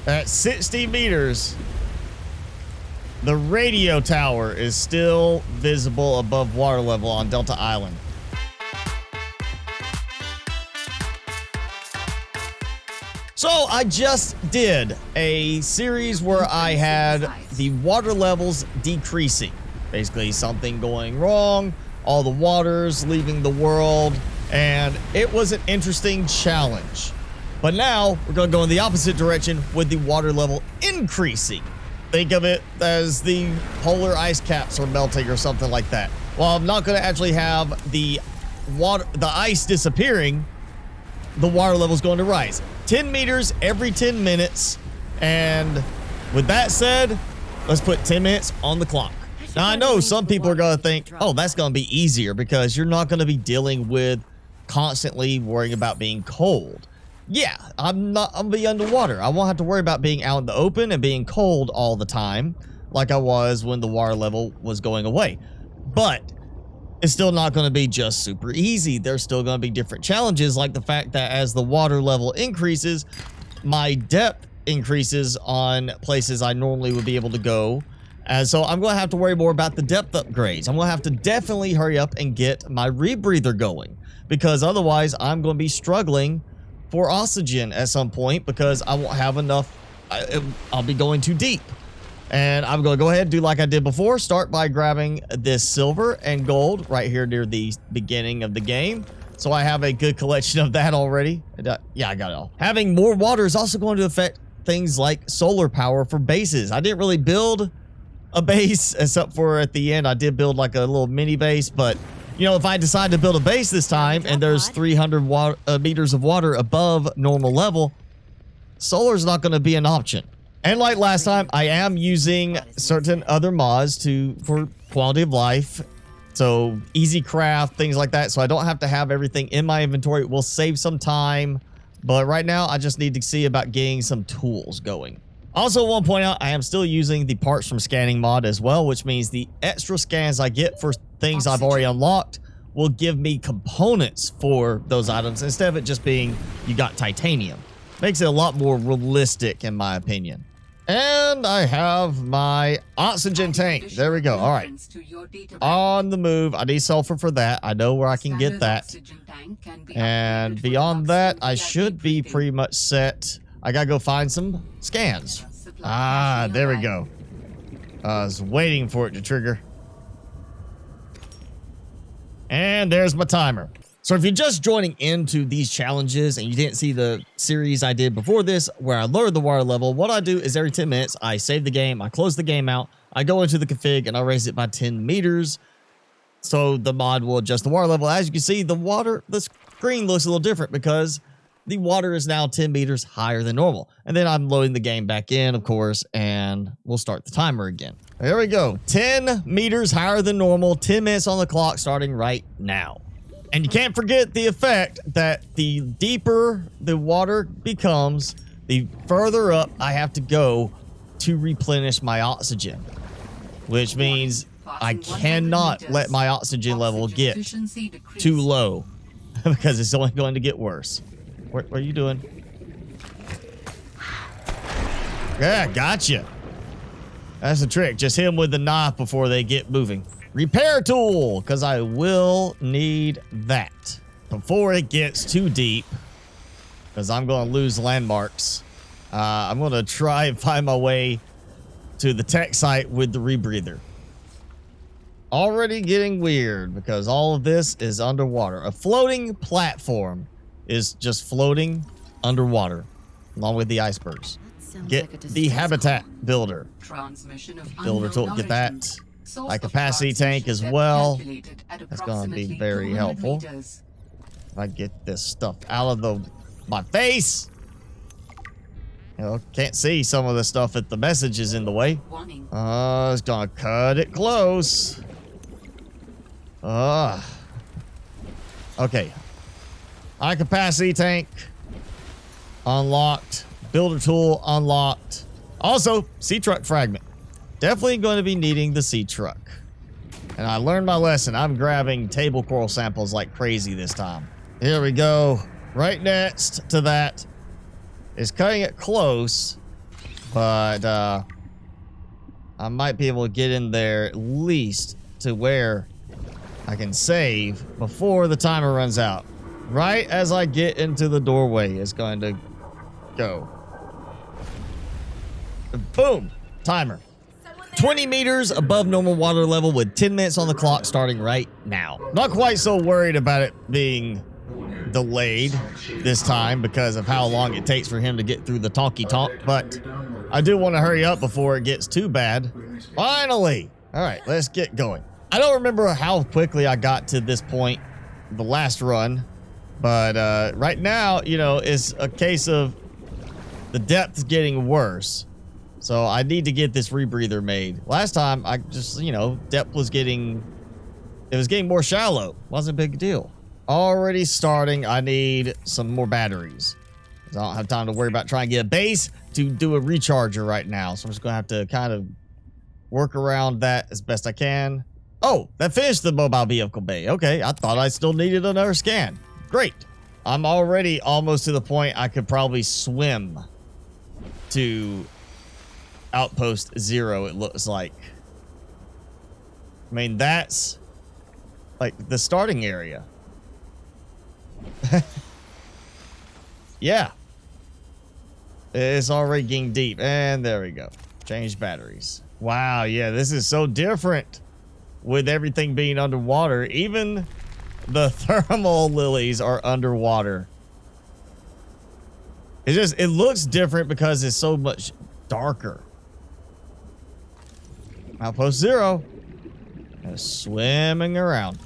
At 60 meters, the radio tower is still visible above water level on Delta Island. So I just did a series where I had the water levels decreasing. Basically something going wrong, all the waters leaving the world, and it was an interesting challenge. But now we're going to go in the opposite direction with the water level increasing. Think of it as the polar ice caps are melting or something like that. Well, I'm not going to actually have the ice disappearing. The water level is going to rise 10 meters every 10 minutes. And with that said, let's put 10 minutes on the clock. Now, I know some people are going to think, oh, that's going to be easier because you're not going to be dealing with constantly worrying about being cold. Yeah, I'm going to be underwater. I won't have to worry about being out in the open and being cold all the time like I was when the water level was going away. But it's still not going to be just super easy. There's still going to be different challenges, like the fact that as the water level increases, my depth increases on places I normally would be able to go. And so I'm going to have to worry more about the depth upgrades. I'm going to have to definitely hurry up and get my rebreather going, because otherwise I'm going to be struggling for oxygen at some point because I won't have enough. I'll be going too deep. And I'm going to go ahead and do like I did before. Start by grabbing this silver and gold right here near the beginning of the game. So I have a good collection of that already. Yeah, I got it all. Having more water is also going to affect things like solar power for bases. I didn't really build a base, except for at the end I did build like a little mini base. But, you know, if I decide to build a base this time and there's 300 meters of water above normal level, solar is not going to be an option. And like last time, I am using certain other mods for quality of life. So easy craft, things like that. So I don't have to have everything in my inventory. It will save some time. But right now, I just need to see about getting some tools going. Also, I want to point out, I am still using the parts from scanning mod as well, which means the extra scans I get for things I've already unlocked will give me components for those items instead of it just being, you got titanium. Makes it a lot more realistic, in my opinion. And I have my oxygen tank. There we go. All right. On the move. I need sulfur for that. I know where I can get that. And beyond that, I should be pretty much set. I gotta go find some scans. Ah, there we go. I was waiting for it to trigger. And there's my timer. So if you're just joining into these challenges and you didn't see the series I did before this where I lowered the water level, what I do is every 10 minutes, I save the game, I close the game out, I go into the config and I raise it by 10 meters. So the mod will adjust the water level. As you can see, the screen looks a little different because the water is now 10 meters higher than normal. And then I'm loading the game back in, of course, and we'll start the timer again. There we go. 10 meters higher than normal, 10 minutes on the clock starting right now. And you can't forget the effect that the deeper the water becomes, the further up I have to go to replenish my oxygen. Which means I cannot let my oxygen level get too low because it's only going to get worse. What are you doing? Yeah, gotcha. That's the trick. Just hit them with the knife before they get moving. Repair tool, because I will need that before it gets too deep, because I'm going to lose landmarks. I'm going to try and find my way to the tech site with the rebreather. Already getting weird because all of this is underwater. A floating platform is just floating underwater along with the icebergs. Get the habitat builder. Builder tool, get that. High capacity tank as well. That's going to be very helpful. If I get this stuff out of my face. You know, can't see some of the stuff if the message is in the way. It's going to cut it close. Okay. High capacity tank unlocked. Builder tool unlocked. Also, sea truck fragment. Definitely going to be needing the sea truck. And I learned my lesson. I'm grabbing table coral samples like crazy this time. Here we go. Right next to that is cutting it close. But I might be able to get in there at least to where I can save before the timer runs out. Right as I get into the doorway, it's going to go. Boom! Timer. 20 meters above normal water level with 10 minutes on the clock starting right now. Not quite so worried about it being delayed this time because of how long it takes for him to get through the talkie talk, but I do want to hurry up before it gets too bad. Finally! Alright, let's get going. I don't remember how quickly I got to this point the last run, but right now, you know, it's a case of the depth getting worse. So I need to get this rebreather made. Last time, I just, you know, depth was getting... It was getting more shallow. Wasn't a big deal. Already starting, I need some more batteries. I don't have time to worry about trying to get a base to do a recharger right now. So I'm just going to have to kind of work around that as best I can. Oh, that finished the mobile vehicle bay. Okay, I thought I still needed another scan. Great. I'm already almost to the point I could probably swim to Outpost 0, it looks like. I mean, that's like the starting area. Yeah. It's already getting deep. And there we go. Change batteries. Wow, yeah, this is so different with everything being underwater. Even the thermal lilies are underwater. It looks different because it's so much darker. Outpost 0. Swimming around.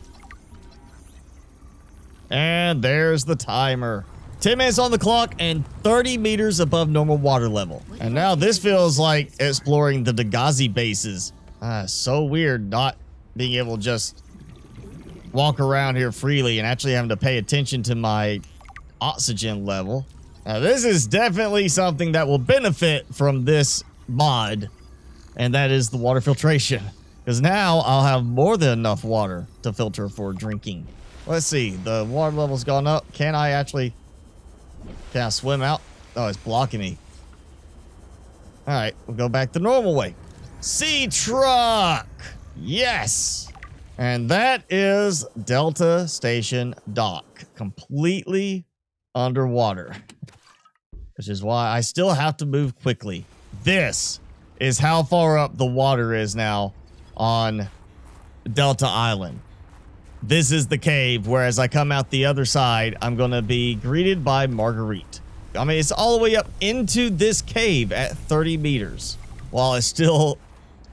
And there's the timer. 10 minutes on the clock and 30 meters above normal water level. And now this feels like exploring the Dagazi bases. So weird not being able to just walk around here freely and actually having to pay attention to my oxygen level. Now this is definitely something that will benefit from this mod, and that is the water filtration. Because now I'll have more than enough water to filter for drinking. Let's see, the water level's gone up. Can I swim out? Oh, it's blocking me. All right, we'll go back the normal way. Sea truck! Yes! And that is Delta Station Dock. Completely underwater. Which is why I still have to move quickly. This is how far up the water is now on Delta Island. This is the cave, where as I come out the other side, I'm going to be greeted by Marguerite. I mean, it's all the way up into this cave at 30 meters, while it's still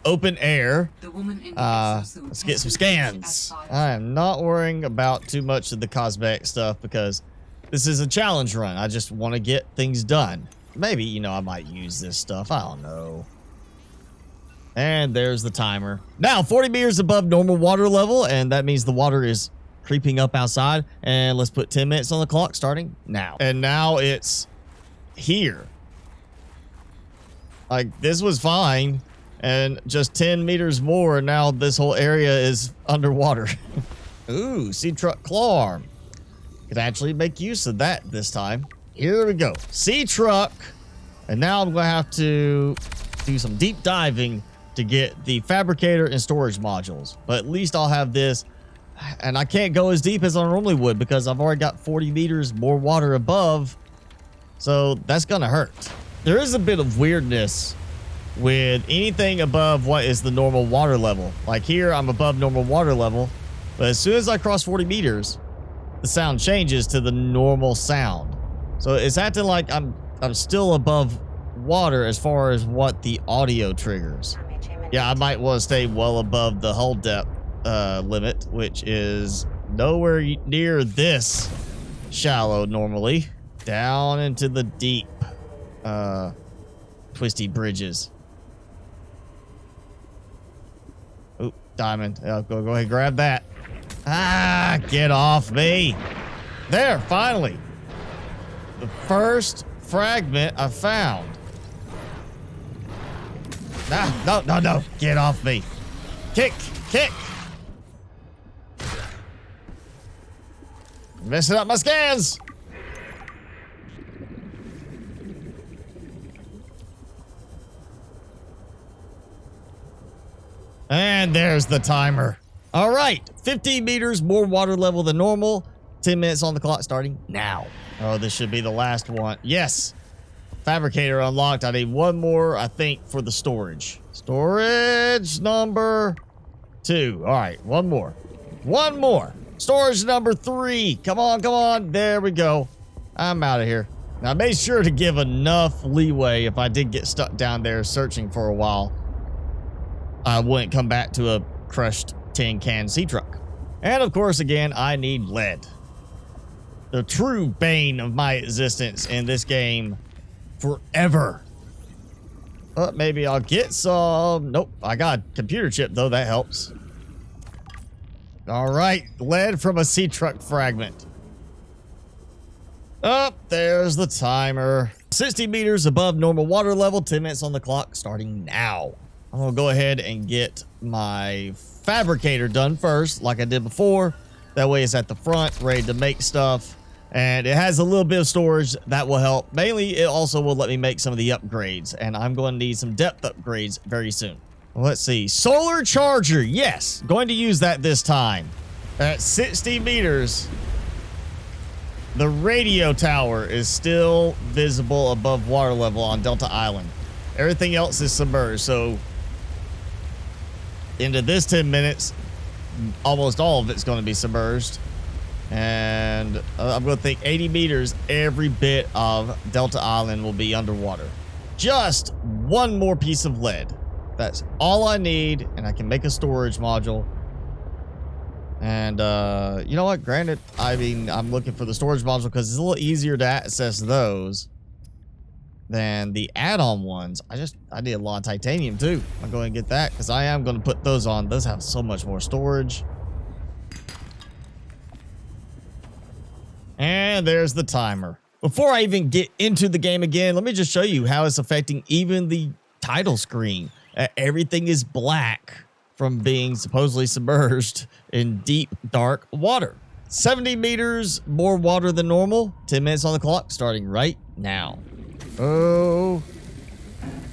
open air. Let's get some scans. I am not worrying about too much of the cosmetic stuff because this is a challenge run. I just want to get things done. Maybe, you know, I might use this stuff. I don't know. And there's the timer. Now, 40 meters above normal water level, and that means the water is creeping up outside. And let's put 10 minutes on the clock starting now. And now it's here. Like, this was fine. And just 10 meters more, and now this whole area is underwater. Ooh, sea truck claw arm. Could actually make use of that this time. Here we go. Sea truck. And now I'm going to have to do some deep diving to get the fabricator and storage modules. But at least I'll have this. And I can't go as deep as I normally would because I've already got 40 meters more water above. So that's going to hurt. There is a bit of weirdness with anything above what is the normal water level. Like here, I'm above normal water level. But as soon as I cross 40 meters, the sound changes to the normal sound. So it's acting like I'm still above water as far as what the audio triggers. Yeah, I might want to stay well above the hull depth limit, which is nowhere near this shallow normally. Down into the deep twisty bridges. Oop, diamond. Go ahead and grab that. Ah, get off me. There, finally. The first fragment I found. No. Get off me. Kick. Messing up my scans. And there's the timer. All right, 15 meters more water level than normal. 10 minutes on the clock starting now. Oh, this should be the last one. Yes. Fabricator unlocked. I need one more, I think, for the storage. Storage number 2. All right, one more. One more. Storage number 3. Come on, come on. There we go. I'm out of here. Now, I made sure to give enough leeway if I did get stuck down there searching for a while. I wouldn't come back to a crushed tin can sea truck. And of course, again, I need lead. The true bane of my existence in this game forever. But maybe I'll get some. Nope, I got a computer chip though, that helps. All right, lead from a sea truck fragment. Oh, there's the timer. 60 meters above normal water level, 10 minutes on the clock, starting now. I'm gonna go ahead and get my fabricator done first, like I did before. That way it's at the front, ready to make stuff. And it has a little bit of storage that will help. Mainly, it also will let me make some of the upgrades. And I'm going to need some depth upgrades very soon. Let's see. Solar charger. Yes. Going to use that this time. At 60 meters, the radio tower is still visible above water level on Delta Island. Everything else is submerged. So, into this 10 minutes, almost all of it's going to be submerged. And I'm going to think 80 meters, every bit of Delta Island will be underwater. Just one more piece of lead. That's all I need, and I can make a storage module. And you know what? Granted, I mean, I'm looking for the storage module because it's a little easier to access those than the add-on ones. I need a lot of titanium too. I'm going to get that because I am going to put those on. Those have so much more storage. And there's the timer. Before I even get into the game again, let me just show you how it's affecting even the title screen. Everything is black from being supposedly submerged in deep, dark water. 70 meters more water than normal. 10 minutes on the clock, starting right now. Oh,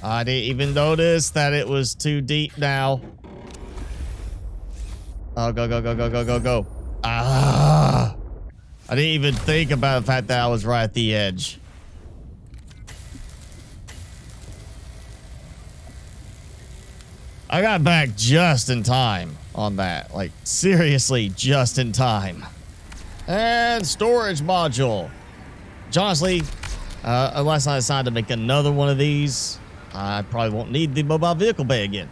I didn't even notice that it was too deep now. Oh, go, go, go, go, go, go, go. Ah. I didn't even think about the fact that I was right at the edge. I got back just in time on that. Like, seriously, just in time. And storage module. Honestly, unless I decide to make another one of these, I probably won't need the mobile vehicle bay again.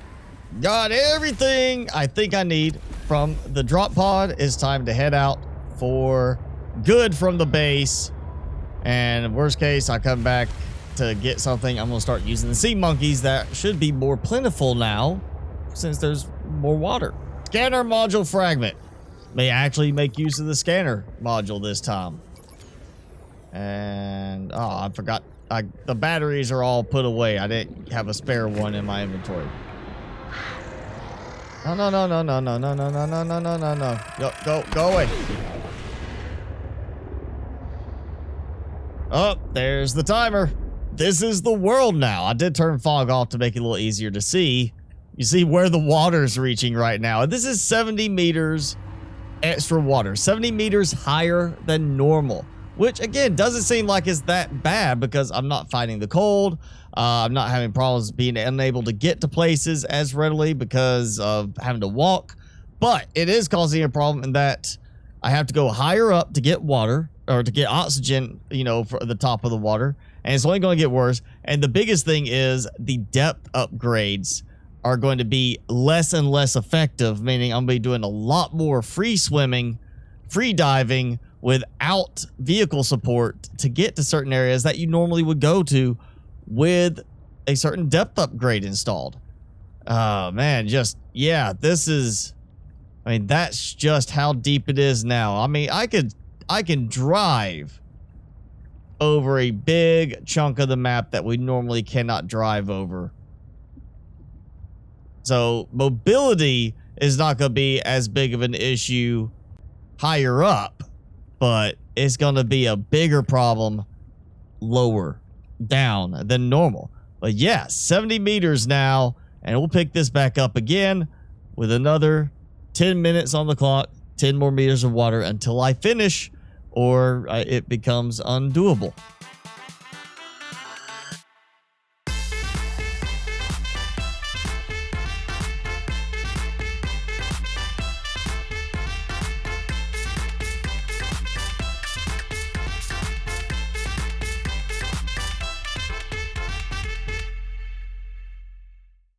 Got everything I think I need from the drop pod. It's time to head out for good from the base. And worst case, I come back to get something. I'm going to start using the sea monkeys that should be more plentiful now since there's more water. Scanner module fragment. May actually make use of the scanner module this time. And oh, I forgot. The batteries are all put away. I didn't have a spare one in my inventory. No, no, no, no, no, no, no, no, no, no, no, no, no, no. Go away. Oh, there's the timer. This is the world now. I did turn fog off to make it a little easier to see. You see where the water's reaching right now. This is 70 meters extra water. 70 meters higher than normal. Which, again, doesn't seem like it's that bad because I'm not fighting the cold. I'm not having problems being unable to get to places as readily because of having to walk. But it is causing a problem in that I have to go higher up to get water or to get oxygen, you know, for the top of the water. And it's only going to get worse. And the biggest thing is the depth upgrades are going to be less and less effective, meaning I'm going to be doing a lot more free swimming, free diving, without vehicle support to get to certain areas that you normally would go to with a certain depth upgrade installed. Oh man, just, yeah, this is, I mean, that's just how deep it is now. I mean, I can drive over a big chunk of the map that we normally cannot drive over. So mobility is not going to be as big of an issue higher up, but it's going to be a bigger problem lower down than normal. But yeah, 70 meters now, and we'll pick this back up again with another 10 minutes on the clock, 10 more meters of water until I finish or it becomes undoable.